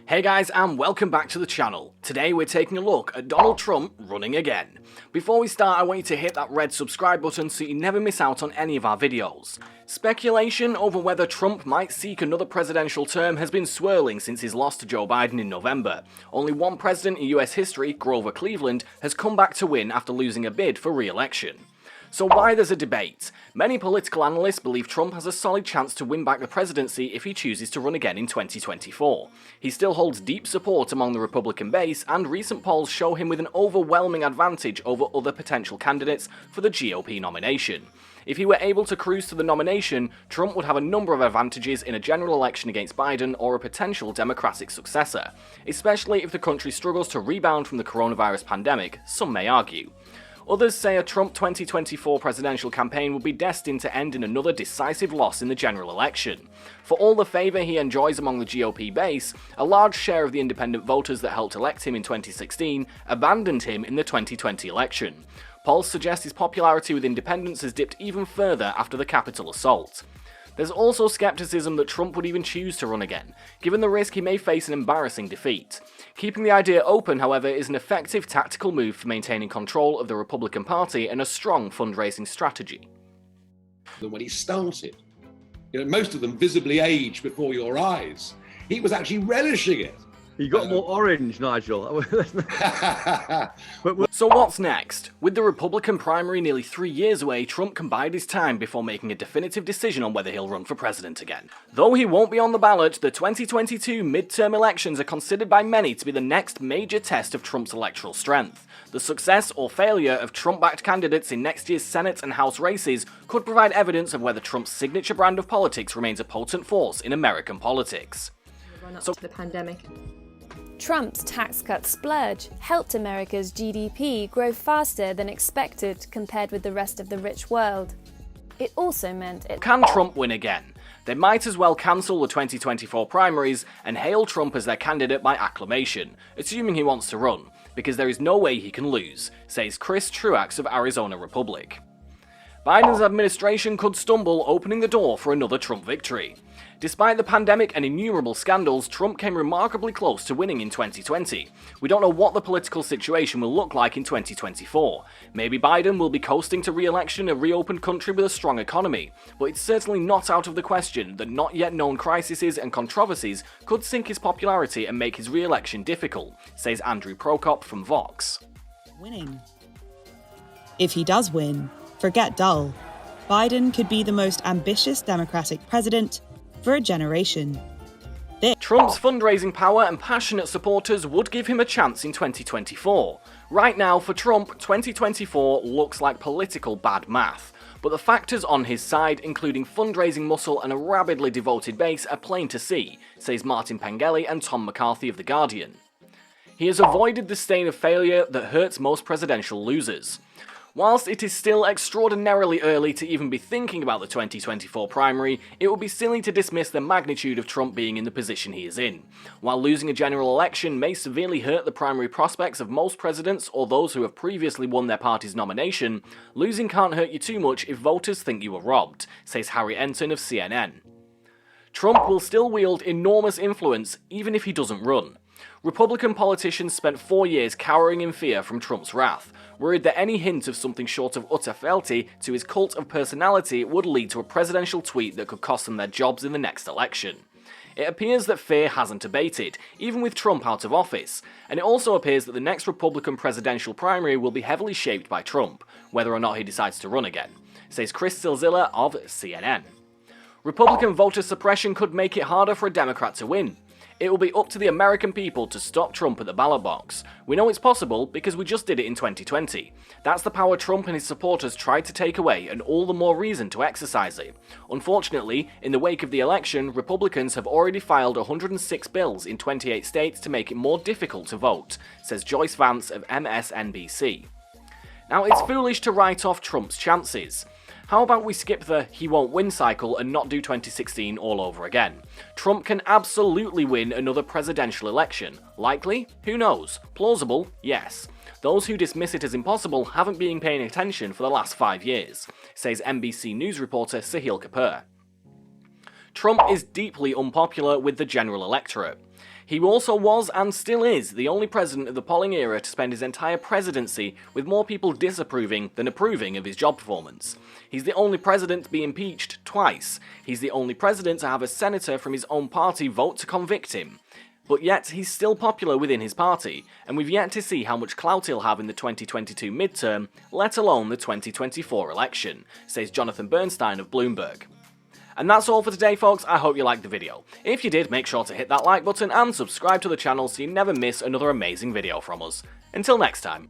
Hey guys, and welcome back to the channel. Today we're taking a look at Donald Trump running again. Before we start, I want you to hit that red subscribe button so you never miss out on any of our videos. Speculation over whether Trump might seek another presidential term has been swirling since his loss to Joe Biden in November. Only one president in US history, Grover Cleveland, has come back to win after losing a bid for re-election. So why there's a debate? Many political analysts believe Trump has a solid chance to win back the presidency if he chooses to run again in 2024. He still holds deep support among the Republican base, and recent polls show him with an overwhelming advantage over other potential candidates for the GOP nomination. If he were able to cruise to the nomination, Trump would have a number of advantages in a general election against Biden or a potential Democratic successor, especially if the country struggles to rebound from the coronavirus pandemic, some may argue. Others say a Trump 2024 presidential campaign would be destined to end in another decisive loss in the general election. For all the favour he enjoys among the GOP base, a large share of the independent voters that helped elect him in 2016 abandoned him in the 2020 election. Polls suggest his popularity with independents has dipped even further after the Capitol assault. There's also skepticism that Trump would even choose to run again, given the risk he may face an embarrassing defeat. Keeping the idea open, however, is an effective tactical move for maintaining control of the Republican Party and a strong fundraising strategy. When he started, most of them visibly age before your eyes. He was actually relishing it. He got more orange, Nigel. So what's next? With the Republican primary nearly 3 years away, Trump can bide his time before making a definitive decision on whether he'll run for president again. Though he won't be on the ballot, the 2022 midterm elections are considered by many to be the next major test of Trump's electoral strength. The success or failure of Trump-backed candidates in next year's Senate and House races could provide evidence of whether Trump's signature brand of politics remains a potent force in American politics. Run up to the pandemic. Trump's tax cut splurge helped America's GDP grow faster than expected compared with the rest of the rich world. It also meant it... Can Trump win again? They might as well cancel the 2024 primaries and hail Trump as their candidate by acclamation, assuming he wants to run, because there is no way he can lose, says Chris Truax of Arizona Republic. Biden's administration could stumble, opening the door for another Trump victory. Despite the pandemic and innumerable scandals, Trump came remarkably close to winning in 2020. We don't know what the political situation will look like in 2024. Maybe Biden will be coasting to re-election in a reopened country with a strong economy, but it's certainly not out of the question that not yet known crises and controversies could sink his popularity and make his re-election difficult, says Andrew Prokop from Vox. Winning. If he does win, forget dull. Biden could be the most ambitious Democratic president for a generation. Trump's fundraising power and passionate supporters would give him a chance in 2024. Right now, for Trump, 2024 looks like political bad math. But the factors on his side, including fundraising muscle and a rabidly devoted base, are plain to see, says Martin Pengelly and Tom McCarthy of The Guardian. He has avoided the stain of failure that hurts most presidential losers. Whilst it is still extraordinarily early to even be thinking about the 2024 primary, it would be silly to dismiss the magnitude of Trump being in the position he is in. While losing a general election may severely hurt the primary prospects of most presidents or those who have previously won their party's nomination, losing can't hurt you too much if voters think you were robbed, says Harry Enton of CNN. Trump will still wield enormous influence even if he doesn't run. Republican politicians spent 4 years cowering in fear from Trump's wrath, worried that any hint of something short of utter fealty to his cult of personality would lead to a presidential tweet that could cost them their jobs in the next election. It appears that fear hasn't abated, even with Trump out of office, and it also appears that the next Republican presidential primary will be heavily shaped by Trump, whether or not he decides to run again, says Chris Silzilla of CNN. Republican voter suppression could make it harder for a Democrat to win. It will be up to the American people to stop Trump at the ballot box. We know it's possible because we just did it in 2020. That's the power Trump and his supporters tried to take away, and all the more reason to exercise it. Unfortunately, in the wake of the election, Republicans have already filed 106 bills in 28 states to make it more difficult to vote, says Joyce Vance of MSNBC. Now, it's foolish to write off Trump's chances. How about we skip the he won't win cycle and not do 2016 all over again? Trump can absolutely win another presidential election. Likely? Who knows? Plausible? Yes. Those who dismiss it as impossible haven't been paying attention for the last 5 years, says NBC News reporter Sahil Kapoor. Trump is deeply unpopular with the general electorate. He also was, and still is, the only president of the polling era to spend his entire presidency with more people disapproving than approving of his job performance. He's the only president to be impeached twice. He's the only president to have a senator from his own party vote to convict him. But yet, he's still popular within his party, and we've yet to see how much clout he'll have in the 2022 midterm, let alone the 2024 election, says Jonathan Bernstein of Bloomberg. And that's all for today, folks. I hope you liked the video. If you did, make sure to hit that like button and subscribe to the channel so you never miss another amazing video from us. Until next time.